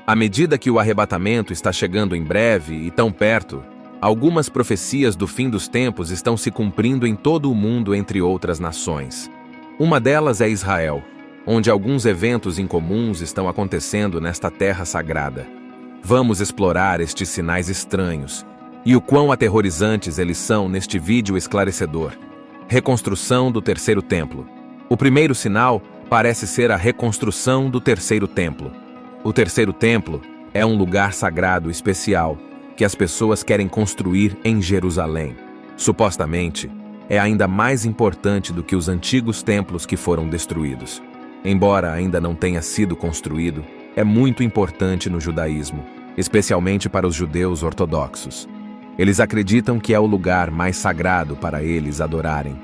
À medida que o arrebatamento está chegando em breve e tão perto, algumas profecias do fim dos tempos estão se cumprindo em todo o mundo, entre outras nações. Uma delas é Israel, onde alguns eventos incomuns estão acontecendo nesta terra sagrada. Vamos explorar estes sinais estranhos e o quão aterrorizantes eles são neste vídeo esclarecedor. Reconstrução do terceiro templo. O primeiro sinal parece ser a reconstrução do terceiro templo. O terceiro templo é um lugar sagrado especial que as pessoas querem construir em Jerusalém. Supostamente, é ainda mais importante do que os antigos templos que foram destruídos. Embora ainda não tenha sido construído, é muito importante no judaísmo, especialmente para os judeus ortodoxos. Eles acreditam que é o lugar mais sagrado para eles adorarem.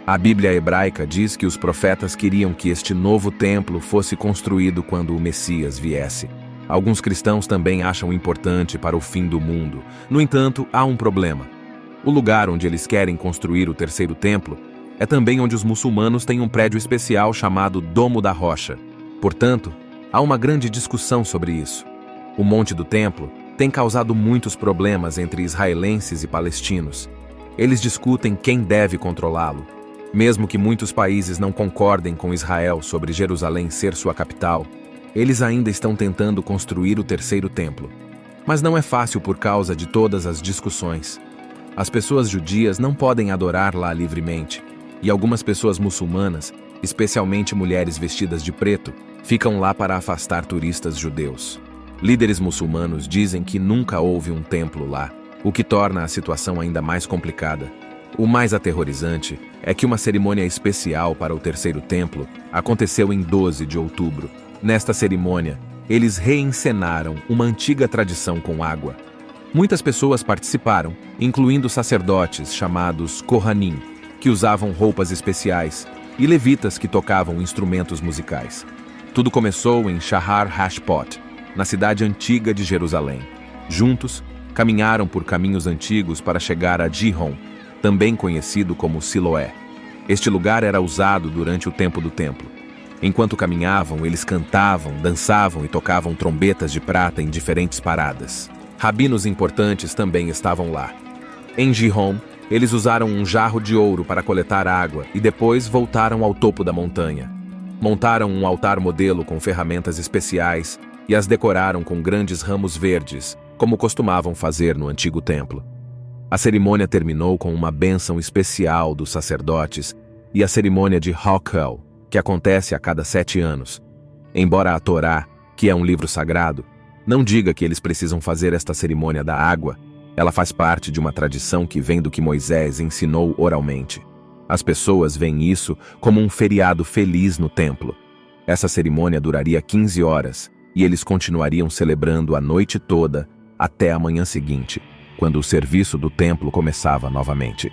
A Bíblia hebraica diz que os profetas queriam que este novo templo fosse construído quando o Messias viesse. Alguns cristãos também acham importante para o fim do mundo. No entanto, há um problema. O lugar onde eles querem construir o terceiro templo é também onde os muçulmanos têm um prédio especial chamado Domo da Rocha. Portanto, há uma grande discussão sobre isso. O Monte do Templo tem causado muitos problemas entre israelenses e palestinos. Eles discutem quem deve controlá-lo. Mesmo que muitos países não concordem com Israel sobre Jerusalém ser sua capital, eles ainda estão tentando construir o terceiro templo. Mas não é fácil por causa de todas as discussões. As pessoas judias não podem adorar lá livremente, e algumas pessoas muçulmanas, especialmente mulheres vestidas de preto, ficam lá para afastar turistas judeus. Líderes muçulmanos dizem que nunca houve um templo lá, o que torna a situação ainda mais complicada. O mais aterrorizante é que uma cerimônia especial para o terceiro templo aconteceu em 12 de outubro. Nesta cerimônia, eles reencenaram uma antiga tradição com água. Muitas pessoas participaram, incluindo sacerdotes chamados Kohanim, que usavam roupas especiais, e levitas que tocavam instrumentos musicais. Tudo começou em Shahar Hashpot, na cidade antiga de Jerusalém. Juntos, caminharam por caminhos antigos para chegar a Gihon, também conhecido como Siloé. Este lugar era usado durante o tempo do templo. Enquanto caminhavam, eles cantavam, dançavam e tocavam trombetas de prata em diferentes paradas. Rabinos importantes também estavam lá. Em Gihon, eles usaram um jarro de ouro para coletar água e depois voltaram ao topo da montanha. Montaram um altar modelo com ferramentas especiais e as decoraram com grandes ramos verdes, como costumavam fazer no antigo templo. A cerimônia terminou com uma bênção especial dos sacerdotes e a cerimônia de Hakhel, que acontece a cada 7 anos. Embora a Torá, que é um livro sagrado, não diga que eles precisam fazer esta cerimônia da água, ela faz parte de uma tradição que vem do que Moisés ensinou oralmente. As pessoas veem isso como um feriado feliz no templo. Essa cerimônia duraria 15 horas e eles continuariam celebrando a noite toda até a manhã seguinte, quando o serviço do templo começava novamente.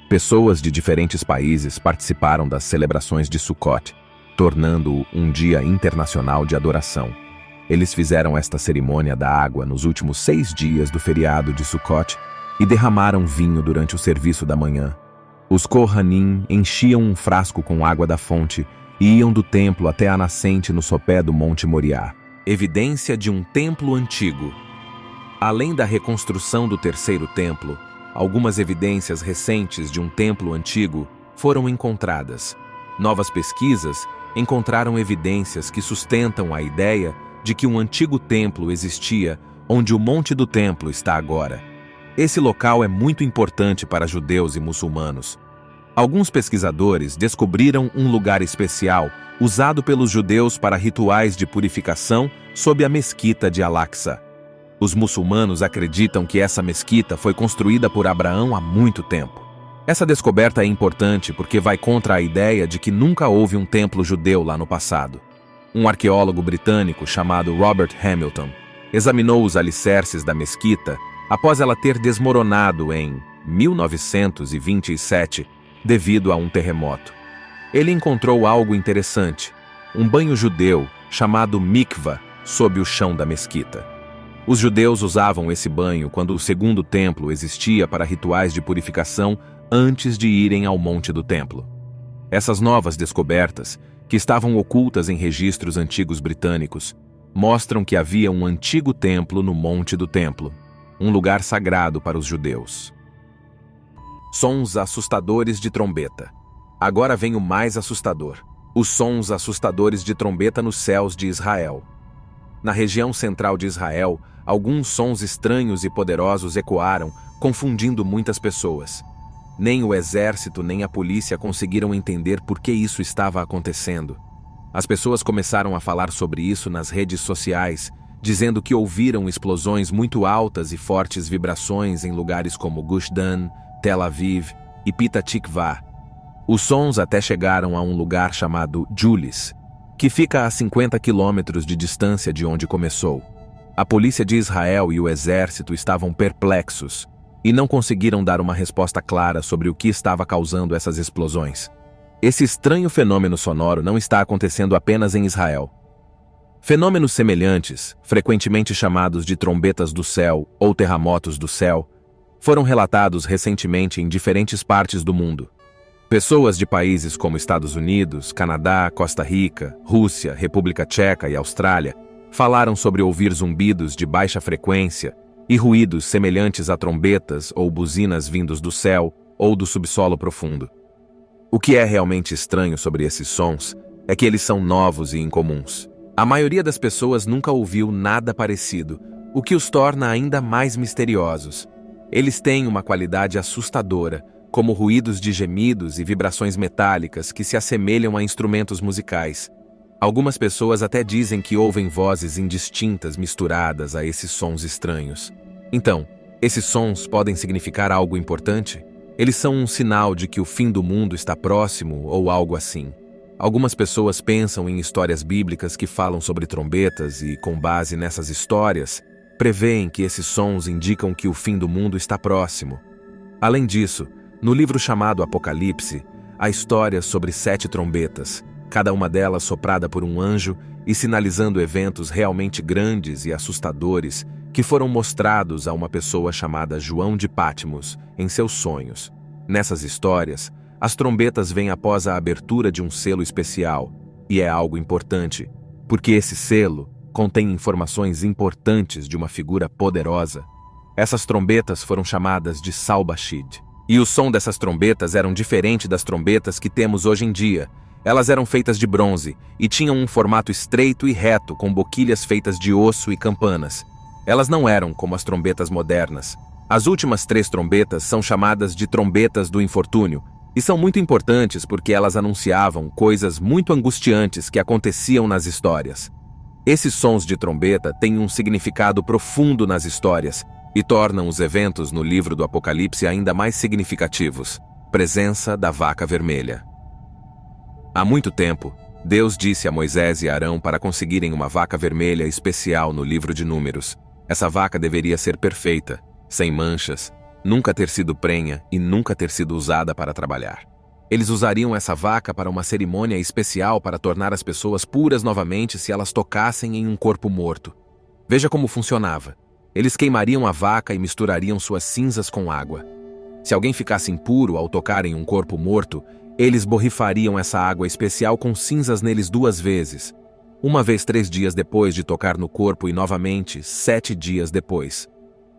Pessoas de diferentes países participaram das celebrações de Sukkot, tornando-o um dia internacional de adoração. Eles fizeram esta cerimônia da água nos últimos 6 dias do feriado de Sukkot e derramaram vinho durante o serviço da manhã. Os Kohanim enchiam um frasco com água da fonte e iam do templo até a nascente no sopé do Monte Moriá. Evidência de um templo antigo. Além da reconstrução do terceiro templo, algumas evidências recentes de um templo antigo foram encontradas. Novas pesquisas encontraram evidências que sustentam a ideia de que um antigo templo existia onde o Monte do Templo está agora. Esse local é muito importante para judeus e muçulmanos. Alguns pesquisadores descobriram um lugar especial usado pelos judeus para rituais de purificação sob a mesquita de Al-Aqsa. Os muçulmanos acreditam que essa mesquita foi construída por Abraão há muito tempo. Essa descoberta é importante porque vai contra a ideia de que nunca houve um templo judeu lá no passado. Um arqueólogo britânico chamado Robert Hamilton examinou os alicerces da mesquita após ela ter desmoronado em 1927 devido a um terremoto. Ele encontrou algo interessante, um banho judeu chamado mikvah sob o chão da mesquita. Os judeus usavam esse banho quando o segundo templo existia para rituais de purificação antes de irem ao Monte do Templo. Essas novas descobertas, que estavam ocultas em registros antigos britânicos, mostram que havia um antigo templo no Monte do Templo, um lugar sagrado para os judeus. Sons assustadores de trombeta. Agora vem o mais assustador: os sons assustadores de trombeta nos céus de Israel. Na região central de Israel, alguns sons estranhos e poderosos ecoaram, confundindo muitas pessoas. Nem o exército nem a polícia conseguiram entender por que isso estava acontecendo. As pessoas começaram a falar sobre isso nas redes sociais, dizendo que ouviram explosões muito altas e fortes vibrações em lugares como Gush Dan, Tel Aviv e Petah Tikva. Os sons até chegaram a um lugar chamado Julis, que fica a 50 quilômetros de distância de onde começou. A polícia de Israel e o exército estavam perplexos e não conseguiram dar uma resposta clara sobre o que estava causando essas explosões. Esse estranho fenômeno sonoro não está acontecendo apenas em Israel. Fenômenos semelhantes, frequentemente chamados de trombetas do céu ou terremotos do céu, foram relatados recentemente em diferentes partes do mundo. Pessoas de países como Estados Unidos, Canadá, Costa Rica, Rússia, República Tcheca e Austrália falaram sobre ouvir zumbidos de baixa frequência e ruídos semelhantes a trombetas ou buzinas vindos do céu ou do subsolo profundo. O que é realmente estranho sobre esses sons é que eles são novos e incomuns. A maioria das pessoas nunca ouviu nada parecido, o que os torna ainda mais misteriosos. Eles têm uma qualidade assustadora, como ruídos de gemidos e vibrações metálicas que se assemelham a instrumentos musicais. Algumas pessoas até dizem que ouvem vozes indistintas misturadas a esses sons estranhos. Então, esses sons podem significar algo importante? Eles são um sinal de que o fim do mundo está próximo ou algo assim. Algumas pessoas pensam em histórias bíblicas que falam sobre trombetas e, com base nessas histórias, preveem que esses sons indicam que o fim do mundo está próximo. Além disso, no livro chamado Apocalipse, há histórias sobre 7 trombetas, cada uma delas soprada por um anjo e sinalizando eventos realmente grandes e assustadores que foram mostrados a uma pessoa chamada João de Patmos em seus sonhos. Nessas histórias, as trombetas vêm após a abertura de um selo especial, e é algo importante, porque esse selo contém informações importantes de uma figura poderosa. Essas trombetas foram chamadas de Salbashid. E o som dessas trombetas eram diferente das trombetas que temos hoje em dia. Elas eram feitas de bronze e tinham um formato estreito e reto com boquilhas feitas de osso e campanas. Elas não eram como as trombetas modernas. As últimas 3 trombetas são chamadas de trombetas do infortúnio e são muito importantes porque elas anunciavam coisas muito angustiantes que aconteciam nas histórias. Esses sons de trombeta têm um significado profundo nas histórias e tornam os eventos no livro do Apocalipse ainda mais significativos. Presença da vaca vermelha. Há muito tempo, Deus disse a Moisés e Arão para conseguirem uma vaca vermelha especial no livro de Números. Essa vaca deveria ser perfeita, sem manchas, nunca ter sido prenha e nunca ter sido usada para trabalhar. Eles usariam essa vaca para uma cerimônia especial para tornar as pessoas puras novamente se elas tocassem em um corpo morto. Veja como funcionava. Eles queimariam a vaca e misturariam suas cinzas com água. Se alguém ficasse impuro ao tocar em um corpo morto, eles borrifariam essa água especial com cinzas neles 2 vezes. Uma vez 3 dias depois de tocar no corpo e novamente 7 dias depois.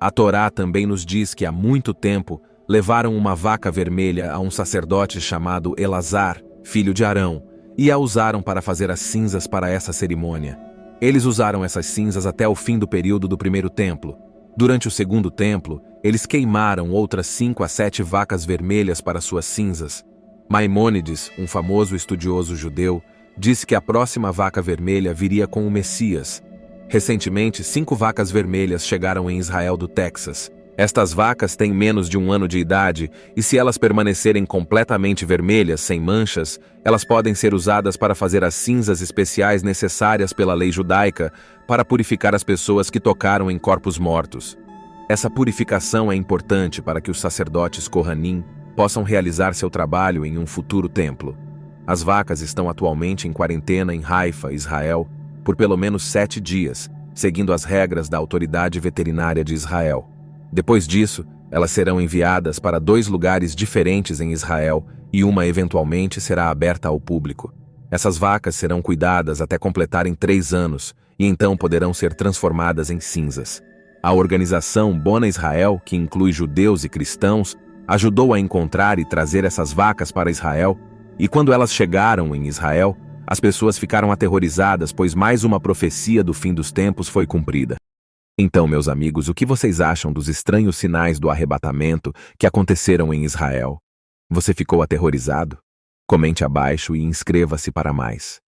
A Torá também nos diz que há muito tempo levaram uma vaca vermelha a um sacerdote chamado Elazar, filho de Arão, e a usaram para fazer as cinzas para essa cerimônia. Eles usaram essas cinzas até o fim do período do primeiro templo. Durante o segundo templo, eles queimaram outras 5 a 7 vacas vermelhas para suas cinzas. Maimônides, um famoso estudioso judeu, disse que a próxima vaca vermelha viria com o Messias. Recentemente, 5 vacas vermelhas chegaram em Israel do Texas. Estas vacas têm menos de 1 ano de idade e se elas permanecerem completamente vermelhas, sem manchas, elas podem ser usadas para fazer as cinzas especiais necessárias pela lei judaica para purificar as pessoas que tocaram em corpos mortos. Essa purificação é importante para que os sacerdotes Kohanim possam realizar seu trabalho em um futuro templo. As vacas estão atualmente em quarentena em Haifa, Israel, por pelo menos 7 dias, seguindo as regras da autoridade veterinária de Israel. Depois disso, elas serão enviadas para 2 lugares diferentes em Israel e uma eventualmente será aberta ao público. Essas vacas serão cuidadas até completarem 3 anos, e então poderão ser transformadas em cinzas. A organização Bona Israel, que inclui judeus e cristãos, ajudou a encontrar e trazer essas vacas para Israel, e quando elas chegaram em Israel, as pessoas ficaram aterrorizadas, pois mais uma profecia do fim dos tempos foi cumprida. Então, meus amigos, o que vocês acham dos estranhos sinais do arrebatamento que aconteceram em Israel? Você ficou aterrorizado? Comente abaixo e inscreva-se para mais.